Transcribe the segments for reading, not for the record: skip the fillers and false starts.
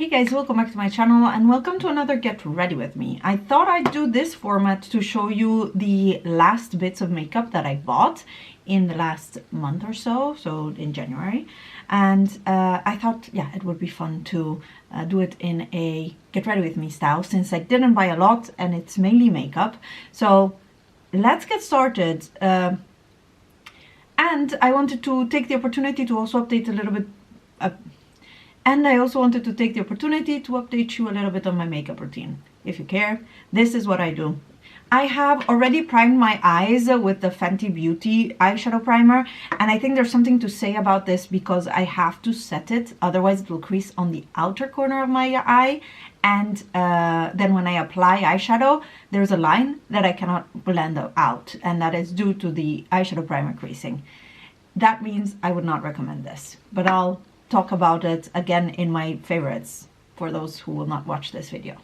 Hey guys, welcome back to my channel and welcome to another Get Ready With Me. I thought I'd do this format to show you the last bits of makeup that I bought in the last month or so, in January. And I thought, yeah, it would be fun to do it in a Get Ready With Me style since I didn't buy a lot and it's mainly makeup. So let's get started. And I wanted to take the opportunity to also update a little bit and I also wanted to take the opportunity to update you a little bit on my makeup routine. If you care, this is what I do. I have already primed my eyes with the Fenty Beauty eyeshadow primer, and I think there's something to say about this because I have to set it, otherwise it will crease on the outer corner of my eye, and then when I apply eyeshadow, there's a line that I cannot blend out, and that is due to the eyeshadow primer creasing. That means I would not recommend this, but I'll talk about it again in my favorites for those who will not watch this video,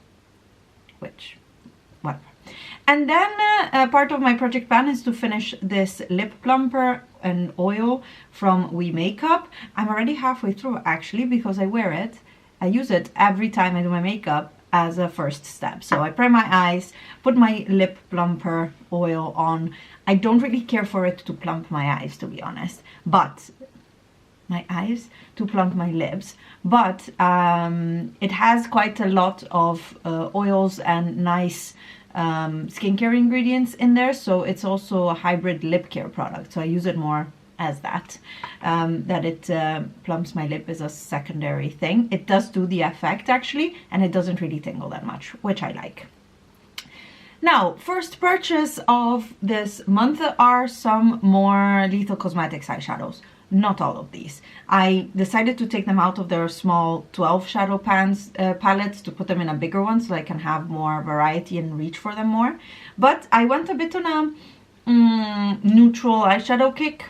which whatever. And then part of my project plan is to finish this lip plumper and oil from We Makeup. I'm already halfway through actually because I wear it. I use it every time I do my makeup as a first step. So I prime my eyes, put my lip plumper oil on. I don't really care for it to plump my eyes, to be honest, but my eyes to plump my lips, but it has quite a lot of oils and nice skincare ingredients in there, so it's also a hybrid lip care product, so I use it more as that. That it plumps my lip is a secondary thing. It does do the effect actually, and it doesn't really tingle that much, which I like. Now, first purchase of this month are some more Lethal Cosmetics eyeshadows. Not all of these. I decided to take them out of their small 12 shadow palettes to put them in a bigger one so I can have more variety and reach for them more. But I went a bit on a neutral eyeshadow kick.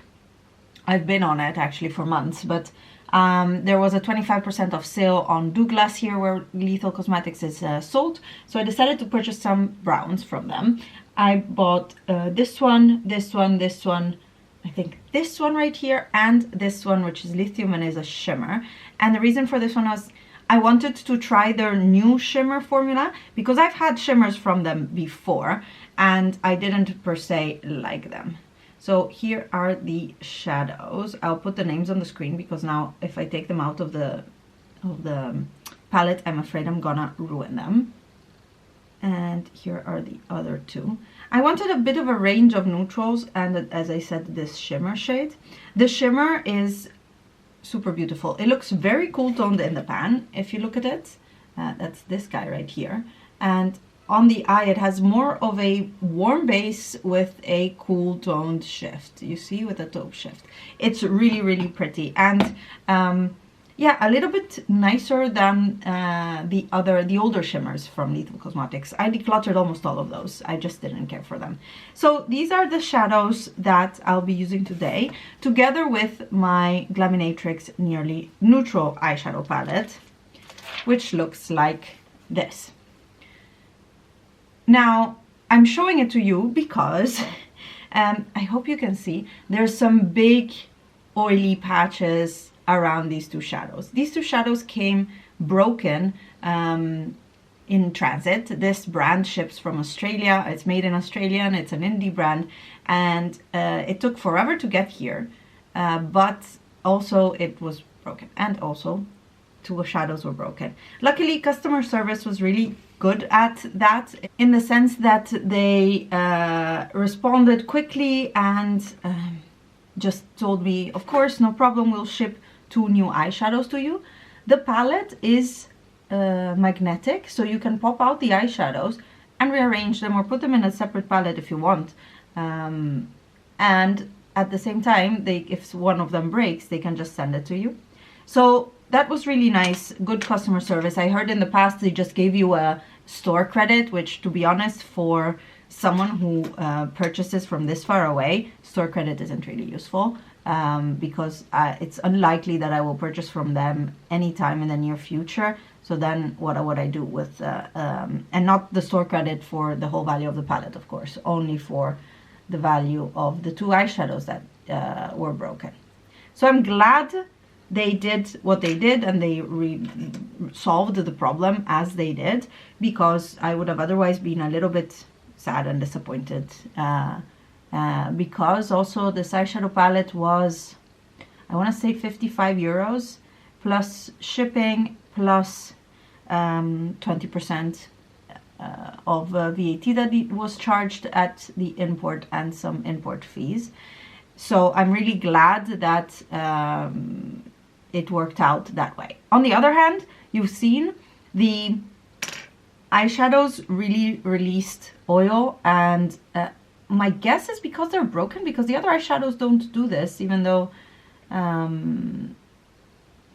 I've been on it actually for months, but there was a 25% off sale on Douglas here where Lethal Cosmetics is sold. So I decided to purchase some browns from them. I bought this one, I think this one right here, and this one, which is lithium and is a shimmer. And the reason for this one was I wanted to try their new shimmer formula because I've had shimmers from them before and I didn't per se like them. So here are the shadows. I'll put the names on the screen because now if I take them out of the palette, I'm afraid I'm gonna ruin them. And here are the other two. I wanted a bit of a range of neutrals and, as I said, this shimmer shade. The shimmer is super beautiful. It looks very cool toned in the pan if you look at it. That's this guy right here. And on the eye it has more of a warm base with a cool toned shift. You see, with a taupe shift. It's really, really pretty. And yeah, a little bit nicer than the older shimmers from Lethal Cosmetics. I decluttered almost all of those. I just didn't care for them. So these are the shadows that I'll be using today, together with my Glaminatrix Nearly neutral eyeshadow palette, which looks like this. Now, I'm showing it to you because I hope you can see there's some big oily patches around these two shadows. These two shadows came broken in transit. This brand ships from Australia. It's made in Australia and it's an indie brand, and it took forever to get here, but also it was broken, and also two shadows were broken. Luckily, customer service was really good at that in the sense that they responded quickly and just told me, of course, no problem, we'll ship 2 new eyeshadows to you. The palette is magnetic, so you can pop out the eyeshadows and rearrange them or put them in a separate palette if you want. And at the same time, if one of them breaks, they can just send it to you. So that was really nice, good customer service. I heard in the past they just gave you a store credit, which, to be honest, for someone who purchases from this far away, store credit isn't really useful. Because it's unlikely that I will purchase from them anytime in the near future. So then what would I do with, and not the store credit for the whole value of the palette, of course, only for the value of the 2 eyeshadows that were broken. So I'm glad they did what they did, and they solved the problem as they did, because I would have otherwise been a little bit sad and disappointed, because also this eyeshadow palette was, I want to say 55 euros plus shipping plus 20% of VAT that it was charged at the import, and some import fees. So I'm really glad that it worked out that way. On the other hand, you've seen the eyeshadows really released oil, and my guess is because they're broken, because the other eyeshadows don't do this, even though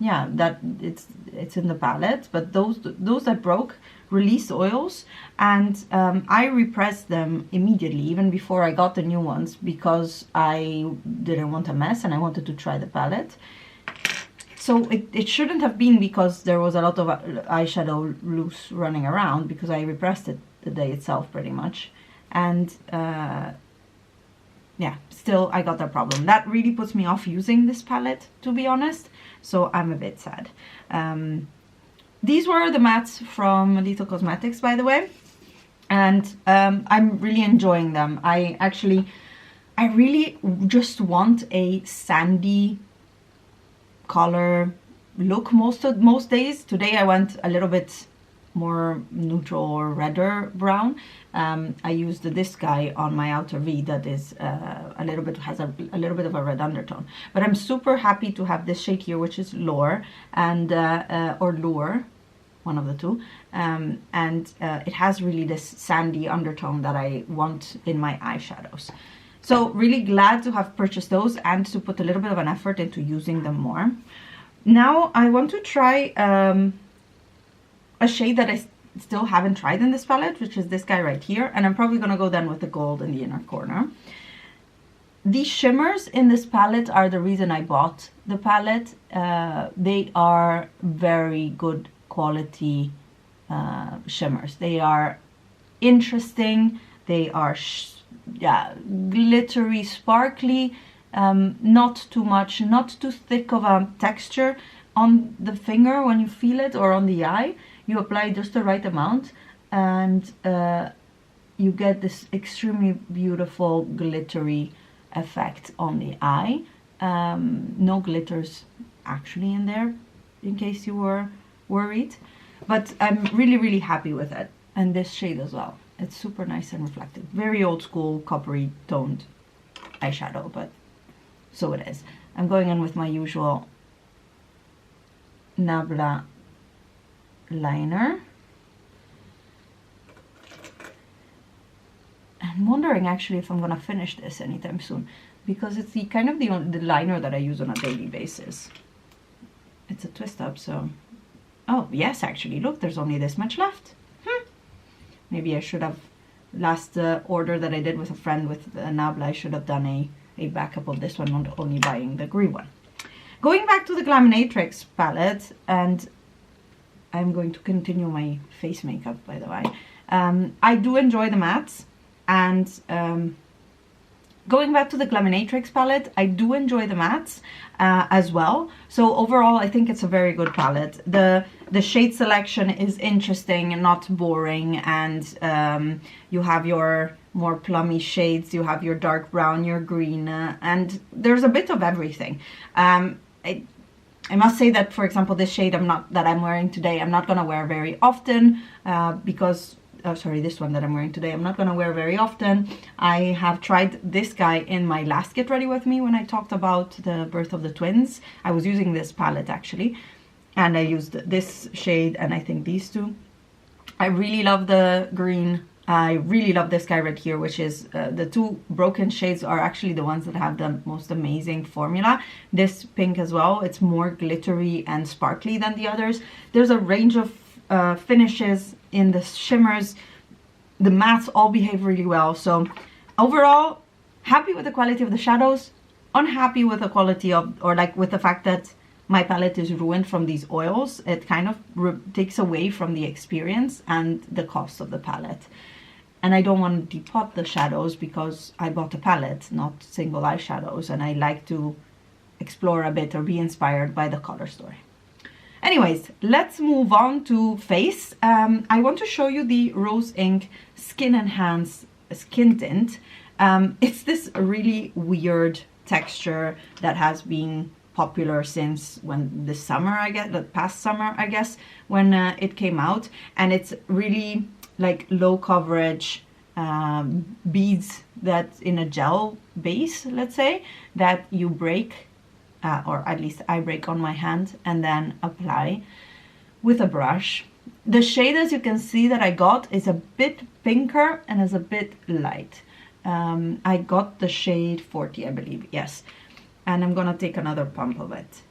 yeah, that it's in the palette, but those that broke release oils, and I repressed them immediately, even before I got the new ones, because I didn't want a mess and I wanted to try the palette. So it shouldn't have been because there was a lot of eyeshadow loose running around, because I repressed it the day itself pretty much, and yeah, still I got that problem. That really puts me off using this palette, to be honest, so I'm a bit sad. These were the mattes from Lethal Cosmetics, by the way, and I'm really enjoying them. I really just want a sandy color look most days. Today I went a little bit more neutral or redder brown. I used this guy on my outer V that is has a little bit of a red undertone, but I'm super happy to have this shade here, which is Lure, and or Lure, one of the two, and it has really this sandy undertone that I want in my eyeshadows. So really glad to have purchased those and to put a little bit of an effort into using them more. Now I want to try a shade that I still haven't tried in this palette, which is this guy right here, and I'm probably gonna go then with the gold in the inner corner. These shimmers in this palette are the reason I bought the palette. They are very good quality shimmers. They are interesting, they are yeah, glittery, sparkly, not too much, not too thick of a texture on the finger when you feel it, or on the eye. You apply just the right amount, and you get this extremely beautiful glittery effect on the eye. No glitters actually in there, in case you were worried, but I'm really happy with it. And this shade as well, it's super nice and reflective. Very old school coppery toned eyeshadow, but so it is. I'm going in with my usual Nabla liner. I'm wondering actually if I'm gonna finish this anytime soon, because it's the kind of the liner that I use on a daily basis. It's a twist up, so oh yes, actually look, there's only this much left. Maybe I should have, last order that I did with a friend with Nabla, I should have done a backup of this one, not only buying the green one. Going back to the Glaminatrix palette, and I'm going to continue my face makeup, by the way. I do enjoy the mattes, and going back to the Glaminatrix palette, I do enjoy the mattes as well. So overall, I think it's a very good palette. The shade selection is interesting and not boring, and you have your more plummy shades, you have your dark brown, your green, and there's a bit of everything. I must say that, for example, this shade that I'm wearing today, I'm not gonna wear very often, because sorry, this one that I'm wearing today, I'm not gonna wear very often. I have tried this guy in my last Get Ready With Me when I talked about the birth of the twins. I was using this palette actually, and I used this shade and I think these two. I really love the green. I really love this guy right here, which is the two broken shades are actually the ones that have the most amazing formula. This pink as well, it's more glittery and sparkly than the others. There's a range of finishes in the shimmers. The mattes all behave really well. So overall, happy with the quality of the shadows, unhappy with the quality of, or like with the fact that my palette is ruined from these oils. It kind of takes away from the experience and the cost of the palette. And I don't want to depot the shadows because I bought a palette, not single eyeshadows, and I like to explore a bit or be inspired by the color story. Anyways, let's move on to face. I want to show you the Rose Ink Skin Enhance Skin Tint. It's this really weird texture that has been popular since when the summer, I guess, the past summer, I guess, when it came out. And it's really like low coverage beads that in a gel base, let's say, that you break, or at least I break on my hand and then apply with a brush. The shade, as you can see, that I got is a bit pinker and is a bit light. I got the shade 40, I believe, yes. And I'm gonna take another pump of it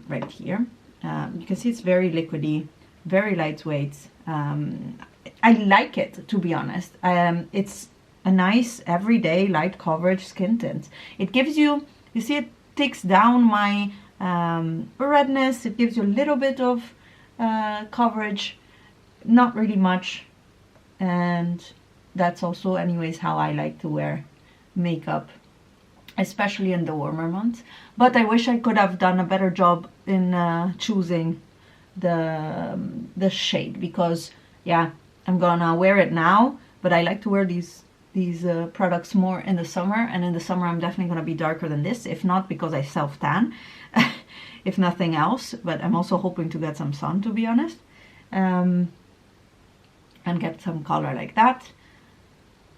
right here. You can see it's very liquidy, very lightweight. I like it, to be honest. It's a nice everyday light coverage skin tint. It gives you, you see, it takes down my redness. It gives you a little bit of coverage, not really much. And that's also anyways how I like to wear makeup, especially in the warmer months. But I wish I could have done a better job in choosing the shade, because yeah, I'm gonna wear it now, but I like to wear these products more in the summer, and in the summer I'm definitely gonna be darker than this, if not because I self-tan, if nothing else. But I'm also hoping to get some sun, to be honest, and get some color like that.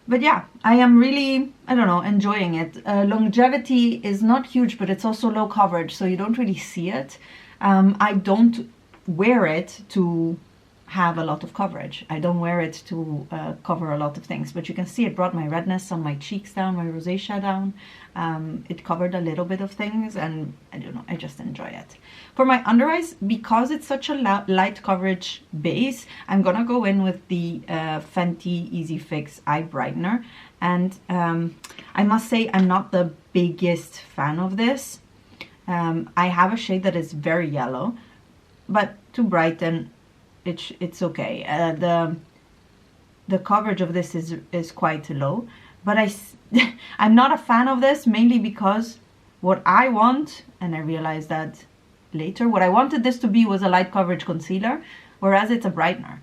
But yeah, I am really, I don't know, enjoying it. Longevity is not huge, but it's also low coverage, so you don't really see it. I don't wear it to have a lot of coverage. I don't wear it to cover a lot of things, but you can see it brought my redness on my cheeks down, my rosacea down. It covered a little bit of things, and I don't know, I just enjoy it. For my under eyes, because it's such a light coverage base, I'm gonna go in with the Fenty Easy Fix Eye Brightener. And I must say, I'm not the biggest fan of this. I have a shade that is very yellow, but to brighten, it's okay. The coverage of this is quite low, but I'm not a fan of this, mainly because what I want, and I realized that later, what I wanted this to be was a light coverage concealer, whereas it's a brightener.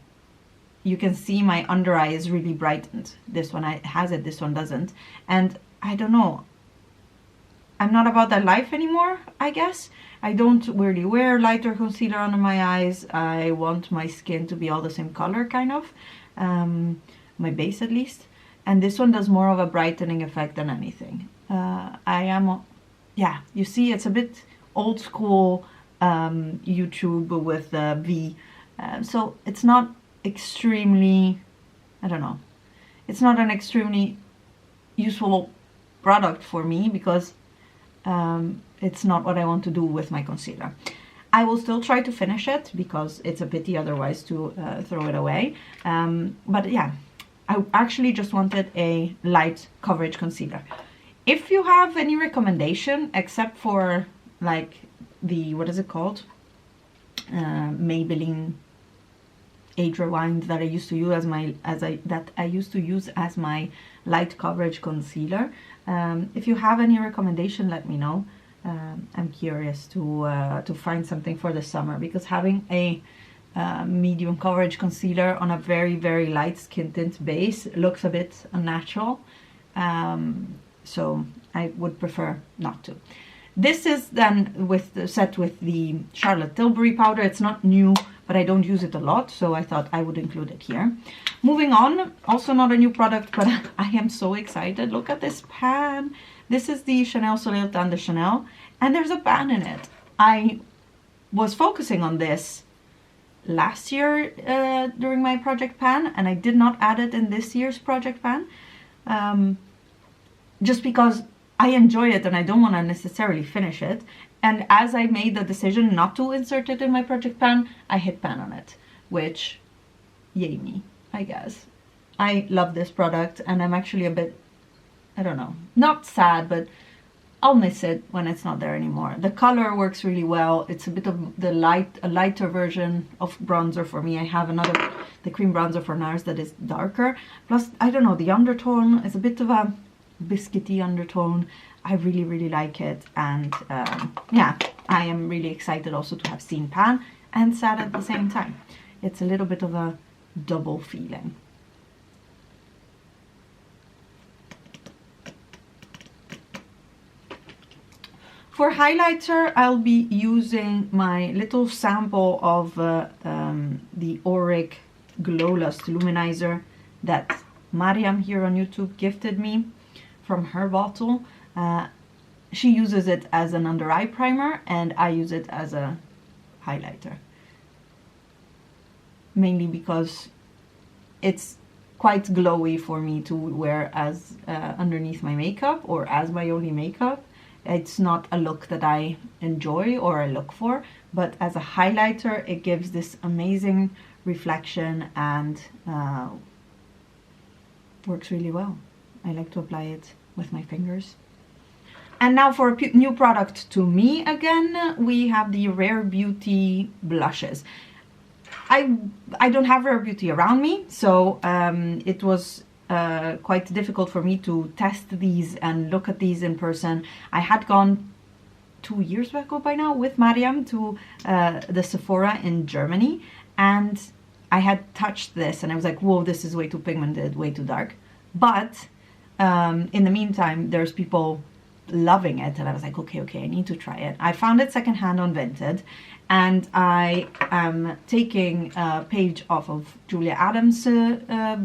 You can see my under eye is really brightened. This one has it, this one doesn't. And I don't know, I'm not about that life anymore, I guess. I don't really wear lighter concealer under my eyes. I want my skin to be all the same color, kind of. My base, at least. And this one does more of a brightening effect than anything. Yeah, you see, it's a bit old school YouTube with V. So it's not extremely, I don't know. It's not an extremely useful product for me, because it's not what I want to do with my concealer. I will still try to finish it, because it's a pity otherwise to throw it away. But yeah, I actually just wanted a light coverage concealer. If you have any recommendation, except for like the, what is it called? Maybelline Age Rewind that I used to use as my light coverage concealer. If you have any recommendation, let me know. I'm curious to find something for the summer, because having a medium coverage concealer on a very, very light skin tint base looks a bit unnatural. So I would prefer not to. This is then set with the Charlotte Tilbury powder. It's not new, but I don't use it a lot, so I thought I would include it here. Moving on, also not a new product, but I am so excited. Look at this pan. This is the Chanel Soleil Tan de Chanel, and there's a pan in it. I was focusing on this last year during my project pan, and I did not add it in this year's project pan, just because I enjoy it and I don't want to necessarily finish it. And as I made the decision not to insert it in my project pan, I hit pan on it, which, yay me, I guess. I love this product, and I'm actually a bit, I don't know, not sad, but I'll miss it when it's not there anymore. The color works really well. It's a bit of a lighter version of bronzer for me. I have the cream bronzer for NARS that is darker. Plus, I don't know, the undertone is a bit of a biscuity undertone. I really, really like it. And yeah, I am really excited also to have seen pan and sad at the same time. It's a little bit of a double feeling. For highlighter, I'll be using my little sample of the Auric Glowlust Luminizer that Mariam here on YouTube gifted me from her bottle. She uses it as an under eye primer and I use it as a highlighter. Mainly because it's quite glowy for me to wear as underneath my makeup or as my only makeup. It's not a look that I enjoy or I look for, but as a highlighter it gives this amazing reflection and works really well. I like to apply it with my fingers. And now for a new product to me again, we have the Rare Beauty blushes. I don't have Rare Beauty around me, so it was quite difficult for me to test these and look at these in person. I had gone 2 years ago by now with Mariam to the Sephora in Germany, and I had touched this and I was like, whoa, this is way too pigmented, way too dark. But in the meantime, there's people loving it and I was like, okay, I need to try it. I found it secondhand on Vinted, and I am taking a page off of Julia Adams'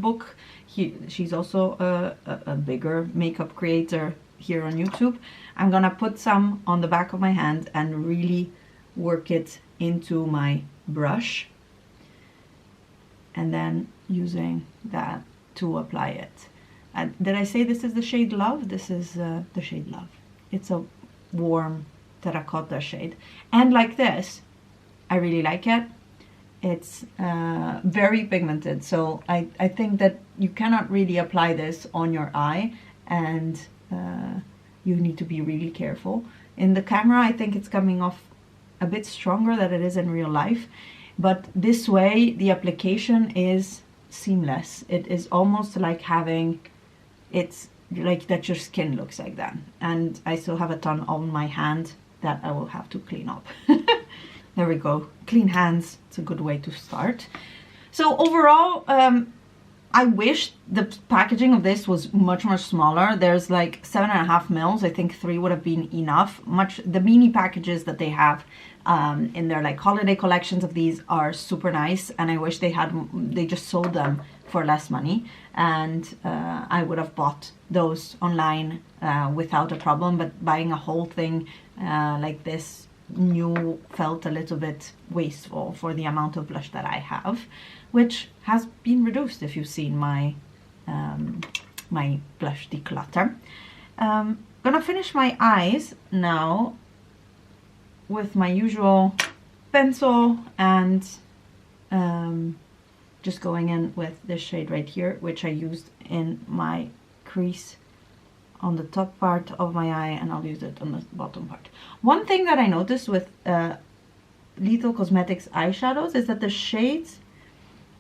book. She's also a bigger makeup creator here on YouTube. I'm gonna put some on the back of my hand and really work it into my brush, and then using that to apply it. And did I say this is the shade Love? This is the shade Love. It's a warm terracotta shade, and like this, I really like it. It's very pigmented, so I think that you cannot really apply this on your eye, and you need to be really careful. In the camera, I think it's coming off a bit stronger than it is in real life, but this way the application is seamless. It is almost like having, it's like that your skin looks like that. And I still have a ton on my hand that I will have to clean up. There we go, clean hands, it's a good way to start. So overall, I wish the packaging of this was much smaller. There's like 7.5 mils. I think 3 would have been enough. The mini packages that they have in their like holiday collections of these are super nice, and I wish they just sold them for less money, and I would have bought those online without a problem. But buying a whole thing like this new felt a little bit wasteful for the amount of blush that I have, which has been reduced if you've seen my my blush declutter. Gonna finish my eyes now with my usual pencil, and just going in with this shade right here, which I used in my crease on the top part of my eye, and I'll use it on the bottom part. One thing that I noticed with Lethal Cosmetics eyeshadows is that the shades,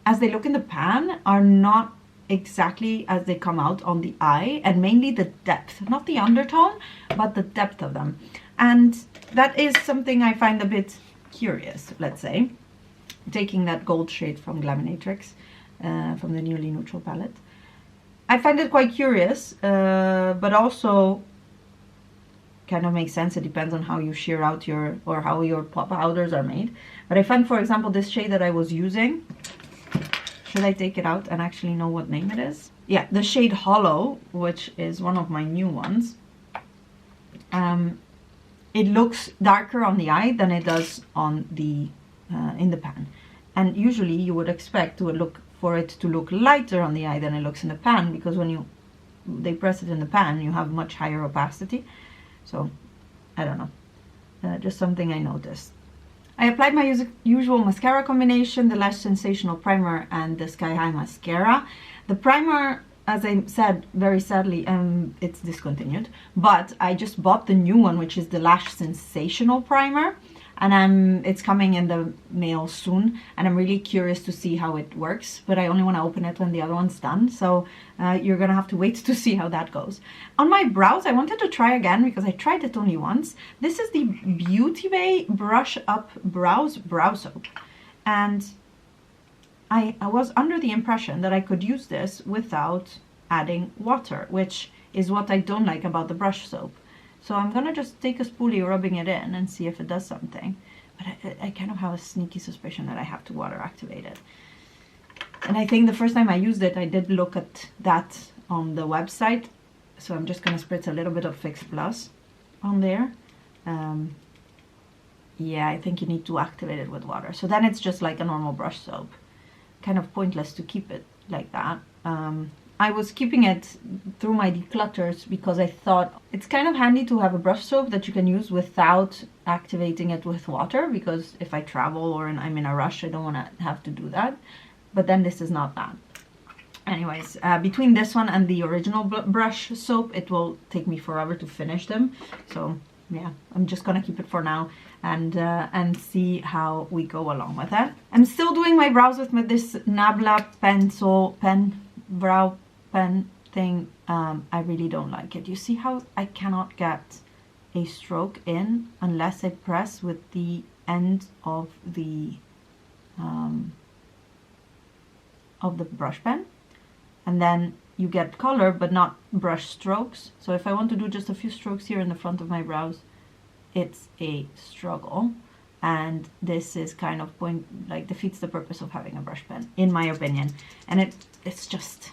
as they look in the pan, are not exactly as they come out on the eye, and mainly the depth, not the undertone, but the depth of them. And that is something I find a bit curious, let's say. Taking that gold shade from Glaminatrix, from the Nearly Neutral palette. I find it quite curious, but also kind of makes sense. It depends on how you shear out or how your powders are made. But I find, for example, this shade that I was using, should I take it out and actually know what name it is? Yeah, the shade Hollow, which is one of my new ones. It looks darker on the eye than it does on the in the pan. And usually you would expect for it to look lighter on the eye than it looks in the pan, because when they press it in the pan, you have much higher opacity. So I don't know, just something I noticed. I applied my usual mascara combination, the Lash Sensational Primer and the Sky High Mascara. The primer, as I said, very sadly, it's discontinued, but I just bought the new one, which is the Lash Sensational Primer. and it's coming in the mail soon, and I'm really curious to see how it works, but I only want to open it when the other one's done, so you're gonna have to wait to see how that goes. On my brows, I wanted to try again because I tried it only once. This is the BeautyBay Brush Up Brows Brow Soap, and I was under the impression that I could use this without adding water, which is what I don't like about the brush soap. So I'm gonna just take a spoolie rubbing it in and see if it does something. But I kind of have a sneaky suspicion that I have to water activate it. And I think the first time I used it, I did look at that on the website. So I'm just gonna spritz a little bit of Fix Plus on there. Yeah, I think you need to activate it with water. So then it's just like a normal brush soap. Kind of pointless to keep it like that. I was keeping it through my declutters because I thought it's kind of handy to have a brush soap that you can use without activating it with water, because if I travel or I'm in a rush, I don't want to have to do that. But then this is not that. Anyways, between this one and the original brush soap, it will take me forever to finish them. So yeah, I'm just gonna keep it for now and see how we go along with it. I'm still doing my brows with this Nabla brow pen thing. I really don't like it. You see how I cannot get a stroke in unless I press with the end of the brush pen, and then you get color but not brush strokes. So if I want to do just a few strokes here in the front of my brows, it's a struggle, and this is kind of defeats the purpose of having a brush pen, in my opinion. And it's just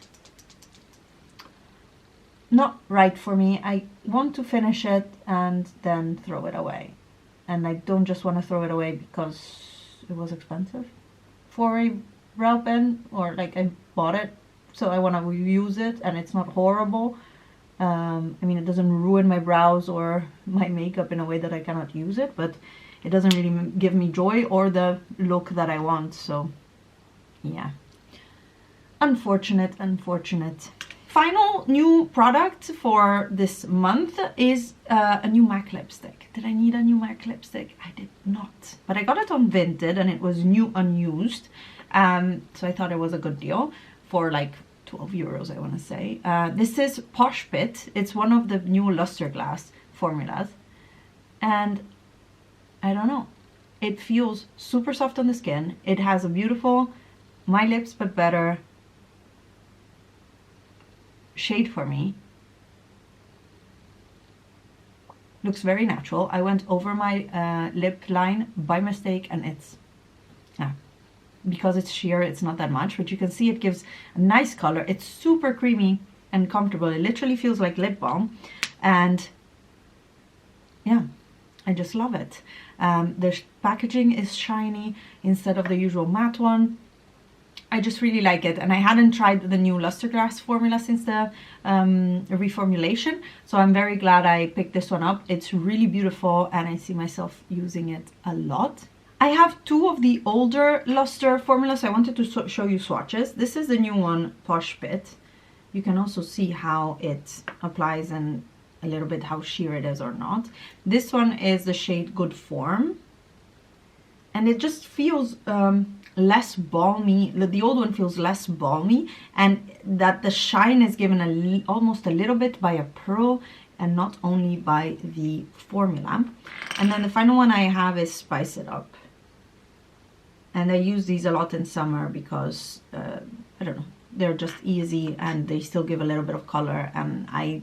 not right for me. I want to finish it and then throw it away, and I don't just want to throw it away because it was expensive for a brow pen, or like I bought it, so I want to reuse it, and it's not horrible. I mean, it doesn't ruin my brows or my makeup in a way that I cannot use it, but it doesn't really give me joy or the look that I want. So yeah, unfortunate. Final new product for this month is a new MAC lipstick. Did I need a new MAC lipstick? I did not, but I got it on Vinted and it was new unused, so I thought it was a good deal for like 12 euros, I want to say. This is Posh Pit. It's one of the new Lustreglass formulas, and I don't know, it feels super soft on the skin. It has a beautiful My Lips But Better shade for me. Looks very natural. I went over my lip line by mistake, and it's because it's sheer, it's not that much, but you can see it gives a nice color. It's super creamy and comfortable. It literally feels like lip balm, and yeah, I just love it. The packaging is shiny instead of the usual matte one. I just really like it, and I hadn't tried the new Lustreglass formula since the reformulation, so I'm very glad I picked this one up. It's really beautiful, and I see myself using it a lot. I have two of the older Luster formulas. I wanted to show you swatches. This is the new one, Posh Pit. You can also see how it applies and a little bit how sheer it is or not. This one is the shade Good Form, and it just feels less balmy. The old one feels less balmy, and that the shine is given almost a little bit by a pearl and not only by the formula. And then the final one I have is Spice It Up, and I use these a lot in summer because I don't know, they're just easy and they still give a little bit of color, and I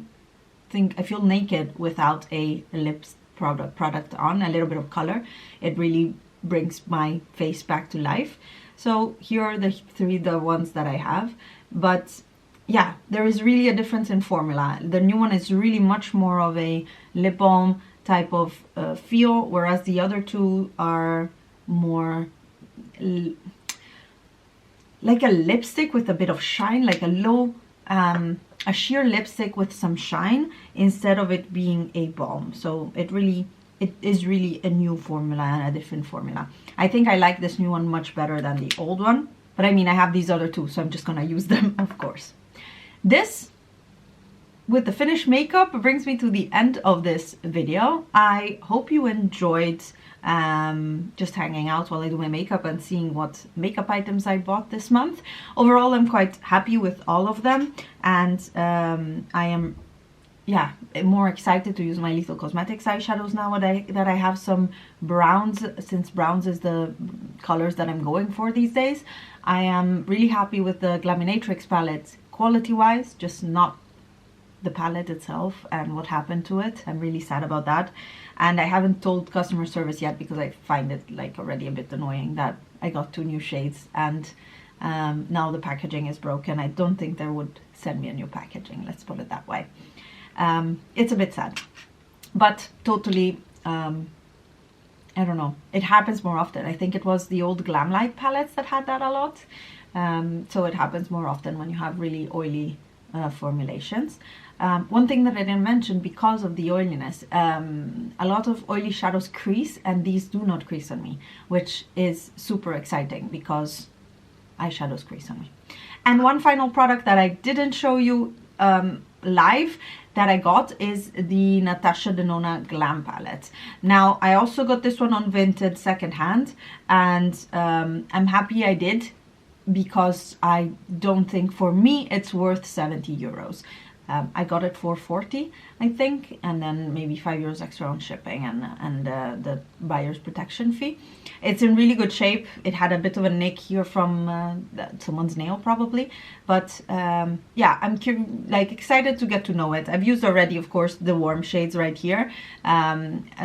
think I feel naked without a lips product on. A little bit of color, it really brings my face back to life. So here are the ones that I have. But yeah, there is really a difference in formula. The new one is really much more of a lip balm type of feel, whereas the other two are more like a lipstick with a bit of shine, like a low a sheer lipstick with some shine instead of it being a balm. So it is really a new formula and a different formula. I think I like this new one much better than the old one, but I mean, I have these other two, so I'm just gonna use them, of course. This, with the finished makeup, brings me to the end of this video. I hope you enjoyed just hanging out while I do my makeup and seeing what makeup items I bought this month. Overall, I'm quite happy with all of them, and I am more excited to use my Lethal Cosmetics eyeshadows now that I have some browns, since browns is the colors that I'm going for these days. I am really happy with the Glaminatrix palette quality wise, just not the palette itself and what happened to it. I'm really sad about that, and I haven't told customer service yet because I find it like already a bit annoying that I got 2 new shades and now the packaging is broken. I don't think they would send me a new packaging, let's put it that way. It's a bit sad, but totally, I don't know, it happens more often. I think it was the old Glamlight palettes that had that a lot, so it happens more often when you have really oily formulations. One thing that I didn't mention, because of the oiliness, a lot of oily shadows crease, and these do not crease on me, which is super exciting because eyeshadows crease on me. And one final product that I didn't show you live that I got is the Natasha Denona Glam palette. Now, I also got this one on Vinted secondhand, and I'm happy I did, because I don't think for me it's worth 70 euros. I got it for 40, I think, and then maybe 5 euros extra on shipping and the buyer's protection fee. It's in really good shape. It had a bit of a nick here from someone's nail probably, but yeah, I'm like excited to get to know it. I've used already, of course, the warm shades right here,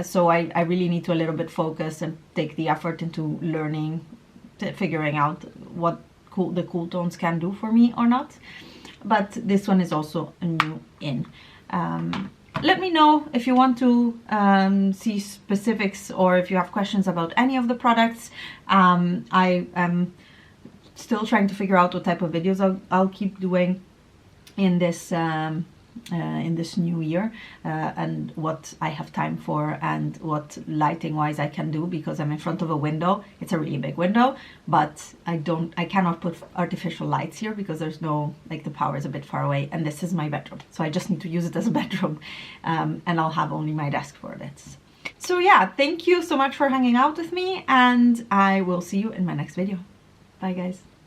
so I really need to a little bit focus and take the effort into learning, figuring out what the cool tones can do for me or not. But this one is also a new in. Let me know if you want to see specifics or if you have questions about any of the products. I am still trying to figure out what type of videos I'll keep doing in this new year, and what I have time for and what lighting wise I can do, because I'm in front of a window. It's a really big window, but I cannot put artificial lights here because there's no, like, the power is a bit far away, and this is my bedroom, so I just need to use it as a bedroom, and I'll have only my desk for this. So yeah, thank you so much for hanging out with me, and I will see you in my next video. Bye guys.